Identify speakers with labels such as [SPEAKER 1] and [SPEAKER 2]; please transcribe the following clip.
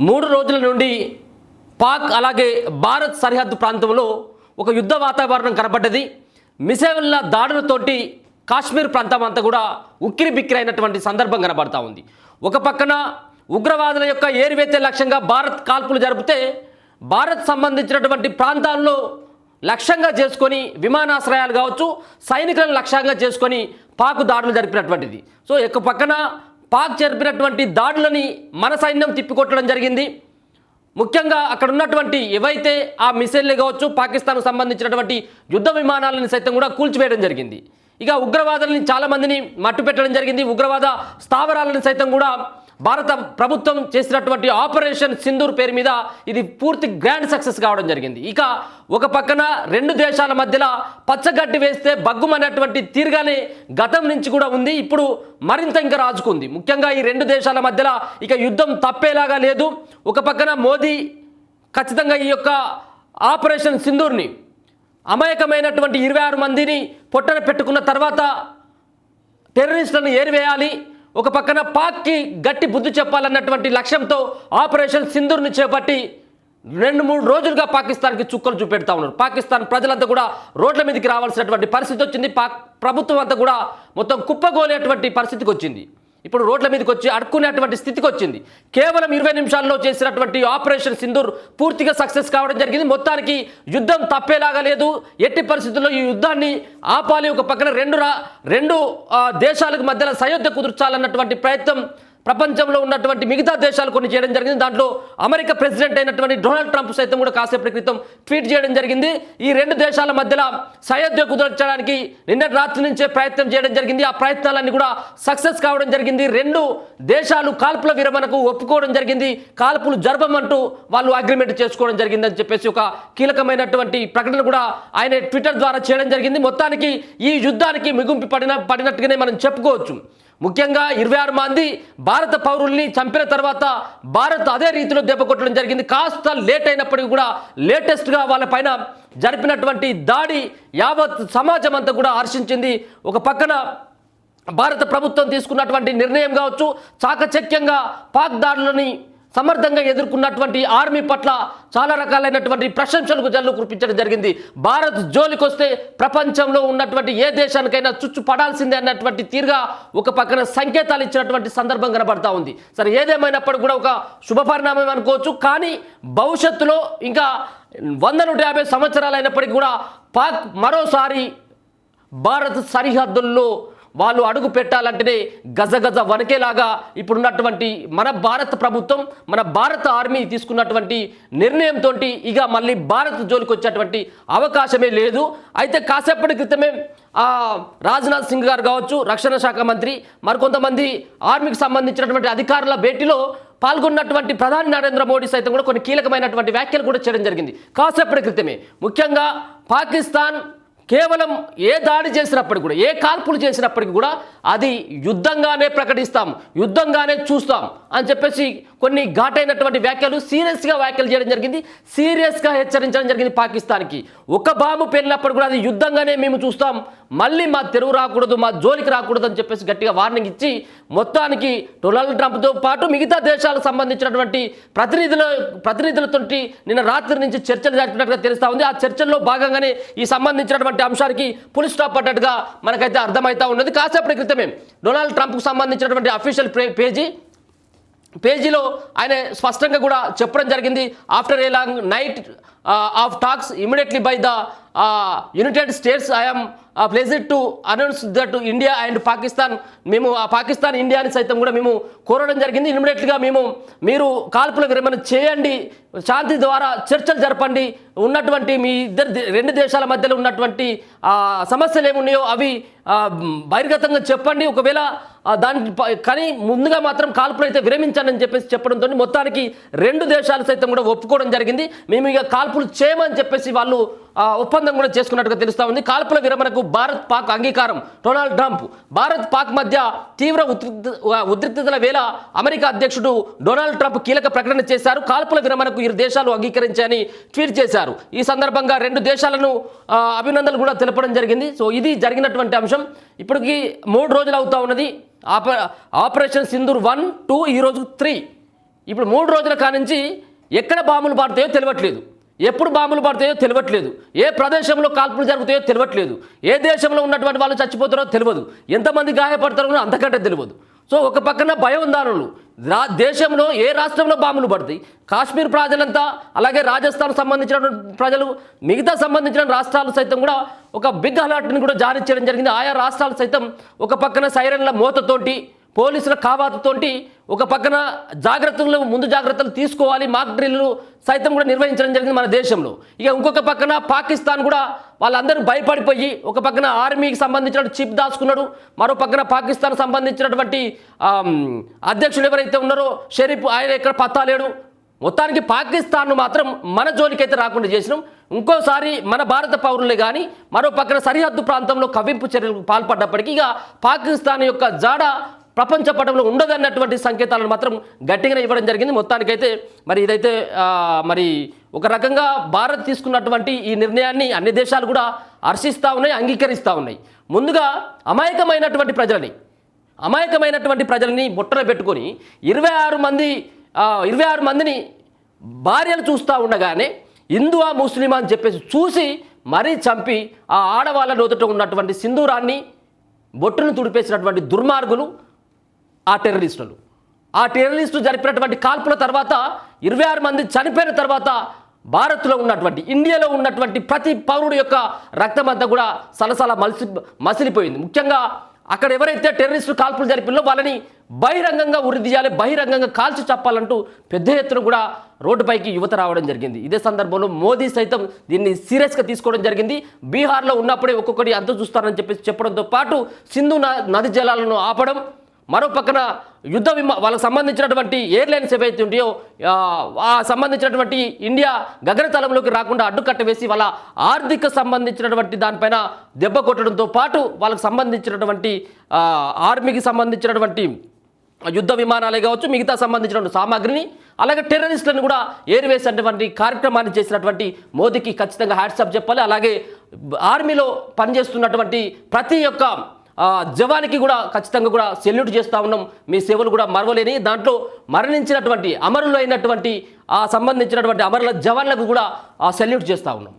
[SPEAKER 1] 3 రోజుల నుండి పాక్ అలాగే భారత్ సరిహద్దు ప్రాంతంలో ఒక యుద్ధ వాతావరణం కనబడ్డది. మిసైల్ల దాడులతోటి కాశ్మీర్ ప్రాంతం అంతా కూడా ఉక్కిరి బిక్కిరి అయినటువంటి సందర్భం కనబడతా ఉంది. ఒక పక్కన ఉగ్రవాదుల యొక్క ఏరివేతే లక్ష్యంగా భారత్ కాల్పులు జరిపితే భారత్ సంబంధించినటువంటి ప్రాంతాల్లో లక్ష్యంగా చేసుకొని విమానాశ్రయాలు కావచ్చు, సైనికులను లక్ష్యంగా చేసుకొని పాక్ దాడులు జరిపినటువంటిది. సో ఒక పక్కన పాక్ జరిపినటువంటి దాడులని మన సైన్యం తిప్పికొట్టడం జరిగింది. ముఖ్యంగా అక్కడ ఉన్నటువంటి ఏవైతే ఆ మిసైల్లు కావచ్చు, పాకిస్తాన్కు సంబంధించినటువంటి యుద్ధ విమానాలను సైతం కూడా కూల్చివేయడం జరిగింది. ఇక ఉగ్రవాదులని చాలామందిని మట్టుపెట్టడం జరిగింది. ఉగ్రవాద స్థావరాలను సైతం కూడా భారత ప్రభుత్వం చేసినటువంటి ఆపరేషన్ సింధూర్ పేరు మీద ఇది పూర్తి గ్రాండ్ సక్సెస్ కావడం జరిగింది. ఇక ఒక పక్కన 2 దేశాల మధ్యలో పచ్చగడ్డి వేస్తే బగ్గుమనేటువంటి తీరుగానే గతం నుంచి కూడా ఉంది. ఇప్పుడు మరింత ఇంకా రాజుకుంది. ముఖ్యంగా ఈ 2 దేశాల మధ్యలో ఇక యుద్ధం తప్పేలాగా లేదు. ఒక పక్కన మోదీ ఖచ్చితంగా ఈ యొక్క ఆపరేషన్ సింధూర్ని అమాయకమైనటువంటి 26 మందిని పొట్టన పెట్టుకున్న తర్వాత టెర్రరిస్టులను ఏరివేయాలి, ఒక పక్కన పాక్కి గట్టి బుద్ధి చెప్పాలన్నటువంటి లక్ష్యంతో ఆపరేషన్ సింధూర్ని చేపట్టి 2-3 రోజులుగా పాకిస్తాన్కి చుక్కలు చూపెడతా ఉన్నారు. పాకిస్తాన్ ప్రజలంతా కూడా రోడ్ల మీదకి రావాల్సినటువంటి పరిస్థితి వచ్చింది. పాక్ ప్రభుత్వం అంతా కూడా మొత్తం కుప్పగోలేటువంటి పరిస్థితికి వచ్చింది. ఇప్పుడు రోడ్ల మీదకి వచ్చి అడుక్కునేటువంటి స్థితికి వచ్చింది. కేవలం 20 నిమిషాల్లో చేసినటువంటి ఆపరేషన్ సింధూర్ పూర్తిగా సక్సెస్ కావడం జరిగింది. మొత్తానికి యుద్ధం తప్పేలాగా లేదు. ఎట్టి పరిస్థితుల్లో ఈ యుద్ధాన్ని ఆపాలి. ఒక పక్కన రెండు దేశాలకు మధ్యలో సయోధ్య కుదుర్చాలన్నటువంటి ప్రయత్నం ప్రపంచంలో ఉన్నటువంటి మిగతా దేశాలు కొన్ని చేయడం జరిగింది. దాంట్లో అమెరికా ప్రెసిడెంట్ అయినటువంటి డొనాల్డ్ ట్రంప్ సైతం కూడా కాసేపటి క్రితం ట్వీట్ చేయడం జరిగింది. ఈ 2 దేశాల మధ్యలో సయోధ్య కుదర్చడానికి నిన్న రాత్రి నుంచే ప్రయత్నం చేయడం జరిగింది. ఆ ప్రయత్నాలన్నీ కూడా సక్సెస్ కావడం జరిగింది. 2 దేశాలు కాల్పుల విరమణకు ఒప్పుకోవడం జరిగింది. కాల్పులు జరపమంటూ వాళ్ళు అగ్రిమెంట్ చేసుకోవడం జరిగిందని చెప్పేసి ఒక కీలకమైనటువంటి ప్రకటన కూడా ఆయన ట్విట్టర్ ద్వారా చేయడం జరిగింది. మొత్తానికి ఈ యుద్ధానికి మిగుంపి పడినట్టుగానే మనం చెప్పుకోవచ్చు. ముఖ్యంగా 26 మంది భారత పౌరుల్ని చంపిన తర్వాత భారత్ అదే రీతిలో దెబ్బకొట్టడం జరిగింది. కాస్త లేట్ అయినప్పటికీ కూడా లేటెస్ట్గా వాళ్ళపైన జరిపినటువంటి దాడి యావత్ సమాజం అంతా కూడా హర్షించింది. ఒక పక్కన భారత ప్రభుత్వం తీసుకున్నటువంటి నిర్ణయం కావచ్చు, చాకచక్యంగా పాక్ దాడులని సమర్థంగా ఎదుర్కొన్నటువంటి ఆర్మీ పట్ల చాలా రకాలైనటువంటి ప్రశంసలకు జల్లు కురిపించడం జరిగింది. భారత్ జోలికి వస్తే ప్రపంచంలో ఉన్నటువంటి ఏ దేశానికైనా చుచ్చు పడాల్సిందే అన్నటువంటి తీరుగా ఒక పక్కన సంకేతాలు ఇచ్చినటువంటి సందర్భం కనబడతా ఉంది. సరే, ఏదేమైనప్పటికీ కూడా ఒక శుభపరిణామం అనుకోవచ్చు. కానీ భవిష్యత్తులో ఇంకా 100-150 సంవత్సరాలు అయినప్పటికీ కూడా పాక్ మరోసారి భారత్ సరిహద్దుల్లో వాళ్ళు అడుగు పెట్టాలంటేనే గజగజ వణికేలాగా ఇప్పుడున్నటువంటి మన భారత ప్రభుత్వం, మన భారత ఆర్మీ తీసుకున్నటువంటి నిర్ణయంతో ఇక మళ్ళీ భారత్ జోలికి వచ్చేటువంటి అవకాశమే లేదు. అయితే కాసేపటి క్రితమే రాజ్నాథ్ సింగ్ గారు కావచ్చు, రక్షణ శాఖ మంత్రి, మరికొంతమంది ఆర్మీకి సంబంధించినటువంటి అధికారుల భేటీలో పాల్గొన్నటువంటి ప్రధాని నరేంద్ర మోడీ సైతం కూడా కొన్ని కీలకమైనటువంటి వ్యాఖ్యలు కూడా చేయడం జరిగింది కాసేపటి క్రితమే. ముఖ్యంగా పాకిస్తాన్ కేవలం ఏ దాడి చేసినప్పటికీ కూడా, ఏ కాల్పులు చేసినప్పటికీ కూడా అది యుద్ధంగానే ప్రకటిస్తాం, యుద్ధంగానే చూస్తాం అని చెప్పేసి కొన్ని ఘాటైనటువంటి సీరియస్గా వ్యాఖ్యలు చేయడం జరిగింది. సీరియస్గా హెచ్చరించడం జరిగింది పాకిస్తాన్కి. ఒక బాంబు పేలినప్పుడు కూడా అది యుద్ధంగానే మేము చూస్తాం, మళ్ళీ మా తెరువు రాకూడదు, మా జోలికి రాకూడదు అని చెప్పేసి గట్టిగా వార్నింగ్ ఇచ్చి మొత్తానికి డొనాల్డ్ ట్రంప్తో పాటు మిగతా దేశాలకు సంబంధించినటువంటి ప్రతినిధులతో నిన్న రాత్రి నుంచి చర్చలు జరిపినట్టుగా తెలుస్తూ ఉంది. ఆ చర్చల్లో భాగంగానే ఈ సంబంధించినటువంటి అంశానికి పులి స్టాప్ పడ్డట్టుగా మనకైతే అర్థమవుతా ఉన్నది. కాసేపటి క్రితమే డొనాల్డ్ ట్రంప్కు సంబంధించినటువంటి అఫీషియల్ పేజీలో ఆయన స్పష్టంగా కూడా చెప్పడం జరిగింది. After a long night of talks immediately by the United States I am pleasured to announce that India and Pakistan, మేము పాకిస్తాన్ ఇండియాని సైతం కూడా మేము కోరడం జరిగింది. ఇమీడియట్గా మీరు కాల్పుల విరమణ చేయండి, శాంతి ద్వారా చర్చలు జరపండి, ఉన్నటువంటి మీ 2 దేశాల మధ్యలో ఉన్నటువంటి సమస్యలు ఏమున్నాయో అవి బహిర్గతంగా చెప్పండి, ఒకవేళ కానీ ముందుగా మాత్రం కాల్పులు అయితే విరమించండి అని చెప్పేసి చెప్పడంతో మొత్తానికి 2 దేశాలు సైతం కూడా ఒప్పుకోవడం జరిగింది. మేము ఇక కాల్పులు చేయమని చెప్పేసి వాళ్ళు ఒప్పందం కూడా చేసుకున్నట్టుగా తెలుస్తూ ఉంది. కాల్పుల విరమణకు భారత్ పాక్ అంగీకారం. డొనాల్డ్ ట్రంప్ భారత్ పాక్ మధ్య తీవ్ర ఉద్రిక్తతల వేళ అమెరికా అధ్యక్షుడు డొనాల్డ్ ట్రంప్ కీలక ప్రకటన చేశారు. కాల్పుల విరమణకు 2 దేశాలు అంగీకరించాయని ట్వీట్ చేశారు. ఈ సందర్భంగా 2 దేశాలను అభినందనలు కూడా తెలపడం జరిగింది. సో ఇది జరిగినటువంటి అంశం. ఇప్పటికి 3 రోజులు అవుతా ఉన్నది ఆపరేషన్ సింధూర్ 1, 2, ఈరోజు 3. ఇప్పుడు 3 రోజుల కానించి ఎక్కడ బాంబులు పడతాయో తెలియట్లేదు, ఎప్పుడు బాంబులు పడతాయో తెలియట్లేదు, ఏ ప్రదేశంలో కాల్పులు జరుగుతాయో తెలియట్లేదు, ఏ దేశంలో ఉన్నటువంటి వాళ్ళు చచ్చిపోతారో తెలియదు, ఎంతమంది గాయపడతారో అంతకంటే తెలియదు. సో ఒక పక్కన భయోందానులు, దేశంలో ఏ రాష్ట్రంలో బాంబులు పడతాయి, కాశ్మీర్ ప్రజలంతా, అలాగే రాజస్థాన్ సంబంధించిన ప్రజలు, మిగతా సంబంధించిన రాష్ట్రాలు సైతం కూడా ఒక బిగ్ అలర్ట్ని కూడా జారీ చేయడం జరిగింది. ఆయా రాష్ట్రాలు సైతం ఒక పక్కన సైరన్ల మోతతోటి, పోలీసుల కావాతుతోటి ఒక పక్కన ముందు జాగ్రత్తలు తీసుకోవాలి, మాక్ డ్రిల్లు సైతం కూడా నిర్వహించడం జరిగింది మన దేశంలో. ఇక ఇంకొక పక్కన పాకిస్తాన్ కూడా వాళ్ళందరూ భయపడిపోయి ఒక పక్కన ఆర్మీకి సంబంధించిన చిప్ దాచుకున్నాడు, మరో పక్కన పాకిస్తాన్ సంబంధించినటువంటి అధ్యక్షుడు ఎవరైతే ఉన్నారో షరీఫ్, ఆయన ఎక్కడ పత్తా లేడు. మొత్తానికి పాకిస్తాన్ను మాత్రం మన జోలికైతే రాకుండా చేసినాం. ఇంకోసారి మన భారత పౌరులే కానీ మరో పక్కన సరిహద్దు ప్రాంతంలో కవ్వింపు చర్యలకు పాల్పడ్డప్పటికీ ఇక పాకిస్తాన్ యొక్క జాడ ప్రపంచ పటంలో ఉండదన్నటువంటి సంకేతాలను మాత్రం గట్టిగానే ఇవ్వడం జరిగింది. మొత్తానికైతే మరి ఇదైతే మరి ఒక రకంగా భారత్ తీసుకున్నటువంటి ఈ నిర్ణయాన్ని అన్ని దేశాలు కూడా హర్షిస్తూ ఉన్నాయి, అంగీకరిస్తూ ఉన్నాయి. ముందుగా అమాయకమైనటువంటి ప్రజలని బుట్టలో పెట్టుకొని 26 మందిని భార్యలు చూస్తూ ఉండగానే హిందువా ముస్లిమా అని చెప్పేసి చూసి మరీ చంపి ఆ ఆడవాళ్ళ నోదుట ఉన్నటువంటి సింధూరాన్ని బొట్టును తుడిపేసినటువంటి దుర్మార్గులు ఆ టెర్రరిస్టులు జరిపినటువంటి కాల్పుల తర్వాత 26 మంది చనిపోయిన తర్వాత భారత్లో ఉన్నటువంటి, ఇండియాలో ఉన్నటువంటి ప్రతి పౌరుడు యొక్క రక్తం అంతా కూడా సలసల మసిలిపోయింది. ముఖ్యంగా అక్కడ ఎవరైతే టెర్రరిస్టులు కాల్పులు జరిపినో వాళ్ళని బహిరంగంగా ఉరిదీయాలి, బహిరంగంగా కాల్చి చెప్పాలంటూ పెద్ద ఎత్తున కూడా రోడ్డుపైకి యువత రావడం జరిగింది. ఇదే సందర్భంలో మోదీ సైతం దీన్ని సీరియస్గా తీసుకోవడం జరిగింది. బీహార్లో ఉన్నప్పుడే ఒక్కొక్కటి అంత చూస్తారని చెప్పడంతో పాటు సింధు నది జలాలను ఆపడం, మరో పక్కన వాళ్ళకు సంబంధించినటువంటి ఎయిర్లైన్స్ ఏవైతే ఉంటాయో ఆ సంబంధించినటువంటి ఇండియా గగనతలంలోకి రాకుండా అడ్డుకట్ట వేసి వాళ్ళ ఆర్థిక సంబంధించినటువంటి దానిపైన దెబ్బ కొట్టడంతో పాటు వాళ్ళకు సంబంధించినటువంటి ఆర్మీకి సంబంధించినటువంటి యుద్ధ విమానాలే కావచ్చు, మిగతా సంబంధించినటువంటి సామాగ్రిని, అలాగే టెర్రరిస్టులను కూడా ఏరివేసేటువంటి కార్యక్రమాన్ని చేసినటువంటి మోదీకి ఖచ్చితంగా హ్యాట్సాప్ చెప్పాలి. అలాగే ఆర్మీలో పనిచేస్తున్నటువంటి ప్రతి ఒక్క జవానికి కూడా ఖచ్చితంగా కూడా సెల్యూట్ చేస్తూ ఉన్నాం. మీ సేవలు కూడా మరవలేని, దాంట్లో మరణించినటువంటి అమరులు అయినటువంటి ఆ సంబంధించినటువంటి అమరుల జవాన్లకు కూడా సెల్యూట్ చేస్తూ ఉన్నాం.